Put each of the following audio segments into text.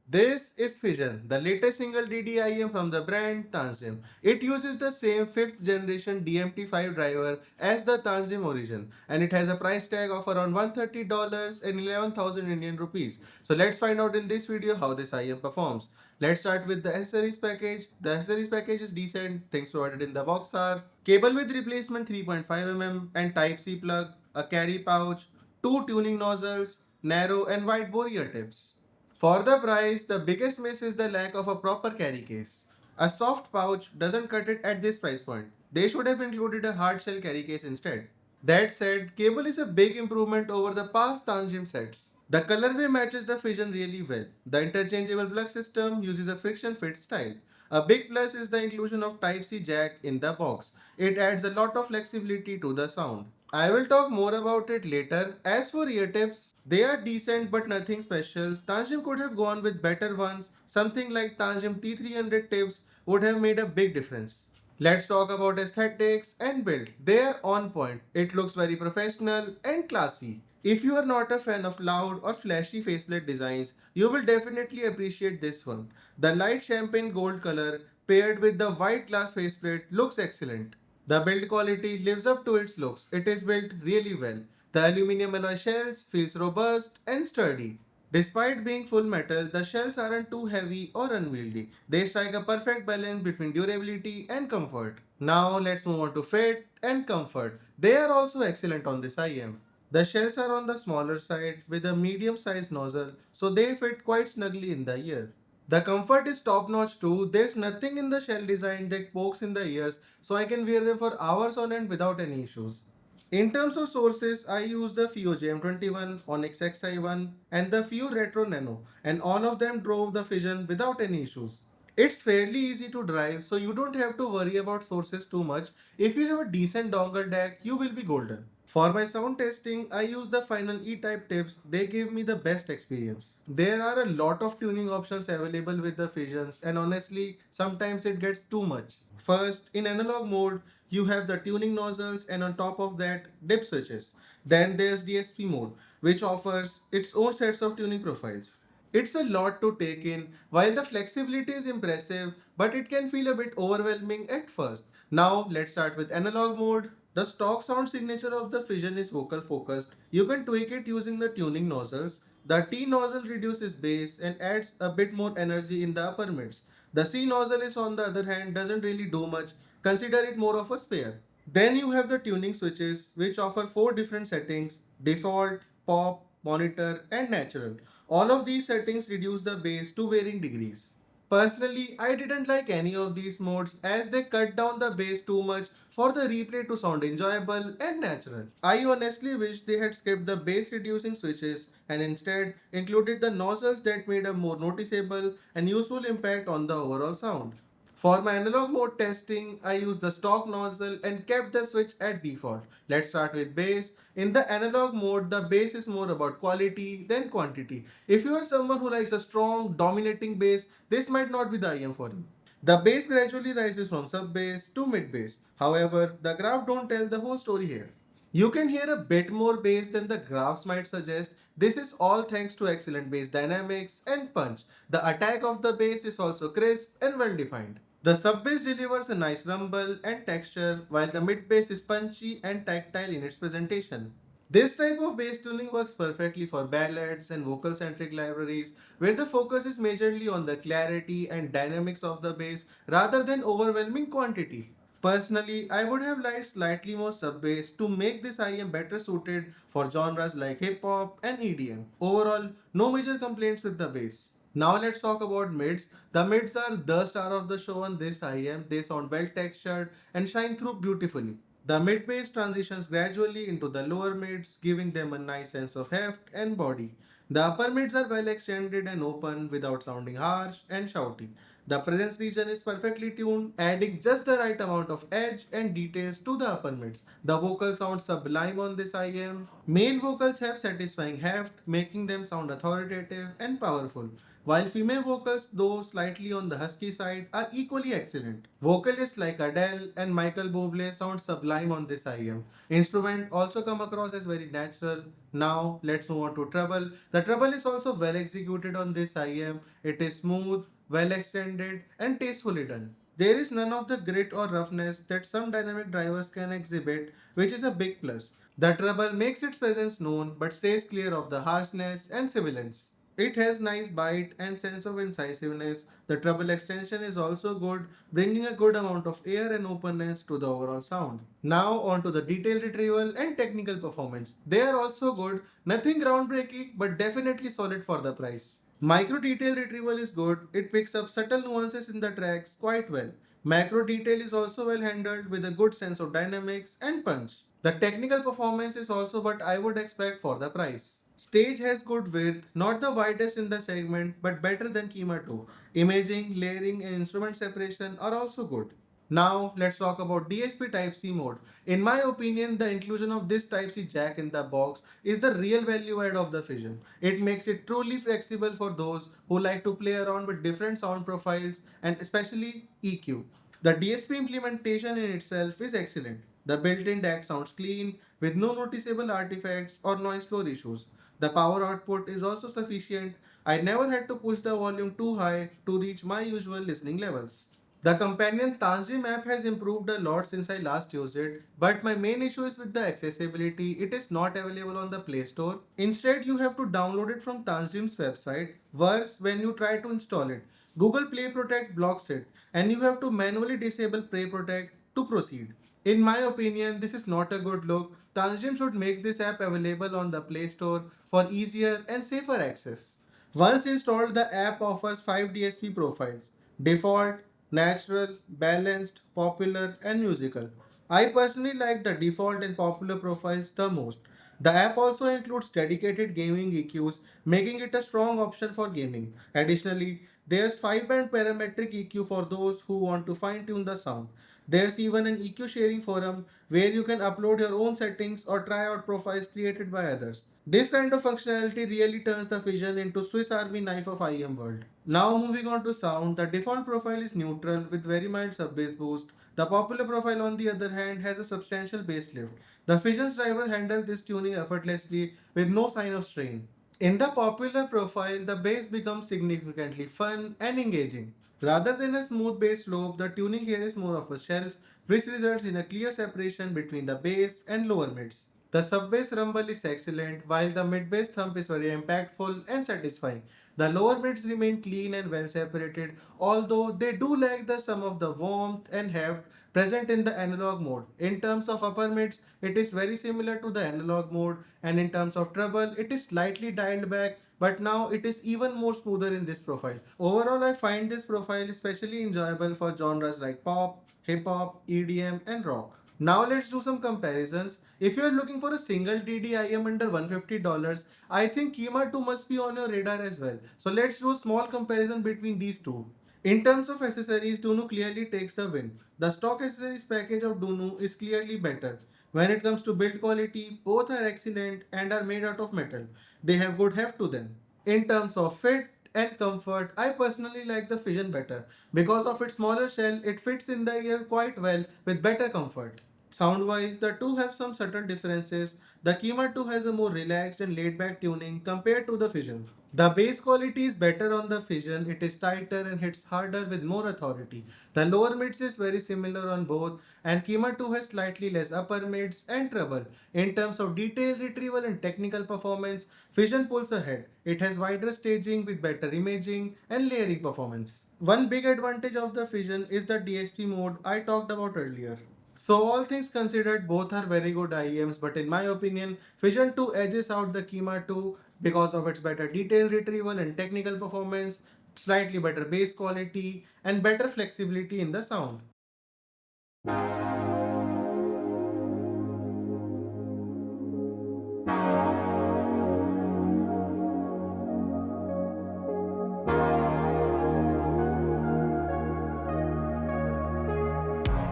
This is Fission, the latest single DD IEM from the brand Tanchjim. It uses the same 5th generation DMT5 driver as the Tanchjim Origin, and it has a price tag of around $130 and 11,000 Indian rupees. So let's find out in this video how this IEM performs. Let's start with the accessories package. The accessories package is decent. Things provided in the box are cable with replacement 3.5 mm and Type-C plug, a carry pouch, two tuning nozzles, narrow and wide bore ear tips. For the price, the biggest miss is the lack of a proper carry case. A soft pouch doesn't cut it at this price point. They should have included a hard shell carry case instead. That said, cable is a big improvement over the past Tanchjim sets. The colorway matches the Fission really well. The interchangeable plug system uses a friction fit style. A big plus is the inclusion of Type-C jack in the box. It adds a lot of flexibility to the sound. I will talk more about it later. As for ear tips, they are decent but nothing special. Tanchjim could have gone with better ones. Something like Tanchjim T300 tips would have made a big difference. Let's talk about aesthetics and build. They are on point. It looks very professional and classy. If you are not a fan of loud or flashy faceplate designs, you will definitely appreciate this one. The light champagne gold color paired with the white glass faceplate looks excellent. The build quality lives up to its looks. It is built really well. The aluminum alloy shells feels robust and sturdy. Despite being full metal, the shells aren't too heavy or unwieldy. They strike a perfect balance between durability and comfort. Now let's move on to fit and comfort. They are also excellent on this IM. The shells are on the smaller side with a medium sized nozzle, so they fit quite snugly in the ear. The comfort is top notch too. There's nothing in the shell design that pokes in the ears, so I can wear them for hours on end without any issues. In terms of sources, I use the FIO JM21, Onyx XI1 and the FIO Retro Nano, and all of them drove the Fission without any issues. It's fairly easy to drive, so you don't have to worry about sources too much. If you have a decent dongle deck, you will be golden. For my sound testing, I use the Final E-Type tips. They give me the best experience. There are a lot of tuning options available with the Fissions, and honestly, sometimes it gets too much. First, in analog mode, you have the tuning nozzles and on top of that, dip switches. Then there's DSP mode, which offers its own sets of tuning profiles. It's a lot to take in. While the flexibility is impressive, but it can feel a bit overwhelming at first. Now let's start with analog mode. The stock sound signature of the Fission is vocal focused. You can tweak it using the tuning nozzles. The T nozzle reduces bass and adds a bit more energy in the upper mids. The C nozzle is on the other hand doesn't really do much. Consider it more of a spare. Then you have the tuning switches which offer 4 different settings: default, pop, monitor and natural. All of these settings reduce the bass to varying degrees. Personally, I didn't like any of these modes as they cut down the bass too much for the replay to sound enjoyable and natural. I honestly wish they had skipped the bass reducing switches and instead included the nozzles that made a more noticeable and useful impact on the overall sound. For my analog mode testing, I used the stock nozzle and kept the switch at default. Let's start with bass. In the analog mode, the bass is more about quality than quantity. If you are someone who likes a strong, dominating bass, this might not be the IM for you. The bass gradually rises from sub bass to mid bass. However, the graph don't tell the whole story here. You can hear a bit more bass than the graphs might suggest. This is all thanks to excellent bass dynamics and punch. The attack of the bass is also crisp and well defined. The sub bass delivers a nice rumble and texture while the mid bass is punchy and tactile in its presentation. This type of bass tuning works perfectly for ballads and vocal centric libraries where the focus is majorly on the clarity and dynamics of the bass rather than overwhelming quantity. Personally, I would have liked slightly more sub bass to make this IM better suited for genres like hip hop and EDM. Overall, no major complaints with the bass. Now let's talk about mids. The mids are the star of the show on this IM. They sound well textured and shine through beautifully. The mid bass transitions gradually into the lower mids, giving them a nice sense of heft and body. The upper mids are well extended and open without sounding harsh and shouty. The presence region is perfectly tuned, adding just the right amount of edge and details to the upper mids. The vocals sound sublime on this IM. Male vocals have satisfying heft, making them sound authoritative and powerful. while female vocals, though slightly on the husky side, are equally excellent. Vocalists like Adele and Michael Bublé sound sublime on this IEM. Instrument also come across as very natural. Now let's move on to treble. The treble is also well executed on this IEM. It is smooth, well extended and tastefully done. There is none of the grit or roughness that some dynamic drivers can exhibit, which is a big plus. The treble makes its presence known but stays clear of the harshness and sibilance. It has nice bite and sense of incisiveness. The treble extension is also good, bringing a good amount of air and openness to the overall sound. Now on to the detail retrieval and technical performance. They are also good, nothing groundbreaking but definitely solid for the price. Micro detail retrieval is good, it picks up subtle nuances in the tracks quite well. Macro detail is also well handled with a good sense of dynamics and punch. The technical performance is also what I would expect for the price. Stage has good width, not the widest in the segment, but better than Kima 2. Imaging, layering, and instrument separation are also good. Now let's talk about DSP Type-C mode. In my opinion, the inclusion of this Type-C jack in the box is the real value add of the Fission. It makes it truly flexible for those who like to play around with different sound profiles and especially EQ. The DSP implementation in itself is excellent. The built-in DAC sounds clean with no noticeable artifacts or noise floor issues. The power output is also sufficient. I never had to push the volume too high to reach my usual listening levels. The companion Tanchjim app has improved a lot since I last used it, but my main issue is with the accessibility. It is not available on the Play Store. Instead, you have to download it from Tanchjim's website. Worse, when you try to install it, Google Play Protect blocks it, and you have to manually disable Play Protect to proceed. In my opinion, this is not a good look. Tanchjim should make this app available on the Play Store for easier and safer access. Once installed, the app offers 5 DSP profiles: default, natural, balanced, popular, and musical. I personally like the default and popular profiles the most. The app also includes dedicated gaming EQs, making it a strong option for gaming. Additionally, there's 5-band parametric EQ for those who want to fine tune the sound. There's even an EQ sharing forum where you can upload your own settings or try out profiles created by others. This kind of functionality really turns the Fission into Swiss Army knife of IEM world. Now moving on to sound, the default profile is neutral with very mild sub-bass boost. The popular profile on the other hand has a substantial bass lift. The Fission's driver handled this tuning effortlessly with no sign of strain. In the popular profile, the bass becomes significantly fun and engaging. Rather than a smooth bass slope, the tuning here is more of a shelf, which results in a clear separation between the bass and lower mids. The sub-bass rumble is excellent, while the mid-bass thump is very impactful and satisfying. The lower mids remain clean and well separated, although they do lack the some of the warmth and heft present in the analog mode. In terms of upper mids, it is very similar to the analog mode, and in terms of treble, it is slightly dialed back, but now it is even more smoother in this profile. Overall, I find this profile especially enjoyable for genres like pop, hip hop, EDM, and rock. Now let's do some comparisons. If you are looking for a single DDIM under $150, I think Kima 2 must be on your radar as well. So let's do a small comparison between these two. In terms of accessories, DUNU clearly takes the win. The stock accessories package of DUNU is clearly better. When it comes to build quality, both are excellent and are made out of metal. They have good heft to them. In terms of fit and comfort, I personally like the Fission better. Because of its smaller shell, it fits in the ear quite well with better comfort. Sound-wise, the two have some subtle differences. The Kima 2 has a more relaxed and laid-back tuning compared to the Fission. The bass quality is better on the Fission, it is tighter and hits harder with more authority. The lower mids is very similar on both, and Kima 2 has slightly less upper mids and treble. In terms of detail retrieval and technical performance, Fission pulls ahead. It has wider staging with better imaging and layering performance. One big advantage of the Fission is the DSP mode I talked about earlier. So all things considered, both are very good IEMs, but in my opinion, Fission 2 edges out the Kima 2 because of its better detail retrieval and technical performance, slightly better bass quality, and better flexibility in the sound.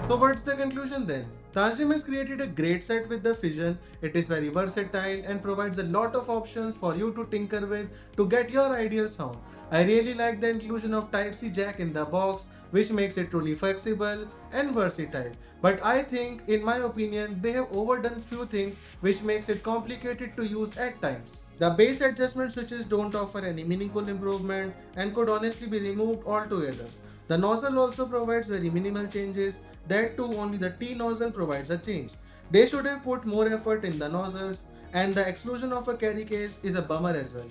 So what's the conclusion then? Tanchjim has created a great set with the Fission. It is very versatile and provides a lot of options for you to tinker with to get your ideal sound. I really like the inclusion of Type-C jack in the box, which makes it truly flexible and versatile. But I think, in my opinion, they have overdone few things which makes it complicated to use at times. The bass adjustment switches don't offer any meaningful improvement and could honestly be removed altogether. The nozzle also provides very minimal changes, that too only the T nozzle provides a change. They should have put more effort in the nozzles, and the exclusion of a carry case is a bummer as well.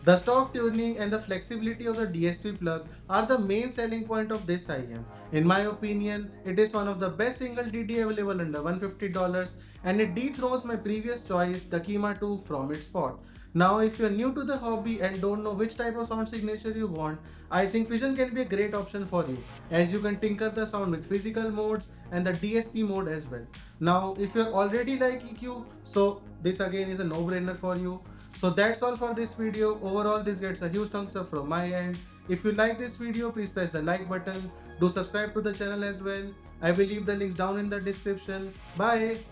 The stock tuning and the flexibility of the DSP plug are the main selling point of this IEM. In my opinion, it is one of the best single DD available under $150 and it dethrones my previous choice, the Kima 2, from its spot. Now, if you're new to the hobby and don't know which type of sound signature you want, I think Fission can be a great option for you, as you can tinker the sound with physical modes and the DSP mode as well. Now, if you're already like EQ, so this again is a no-brainer for you. So that's all for this video. Overall, this gets a huge thumbs up from my end. If you like this video, please press the like button. Do subscribe to the channel as well. I will leave the links down in the description. Bye.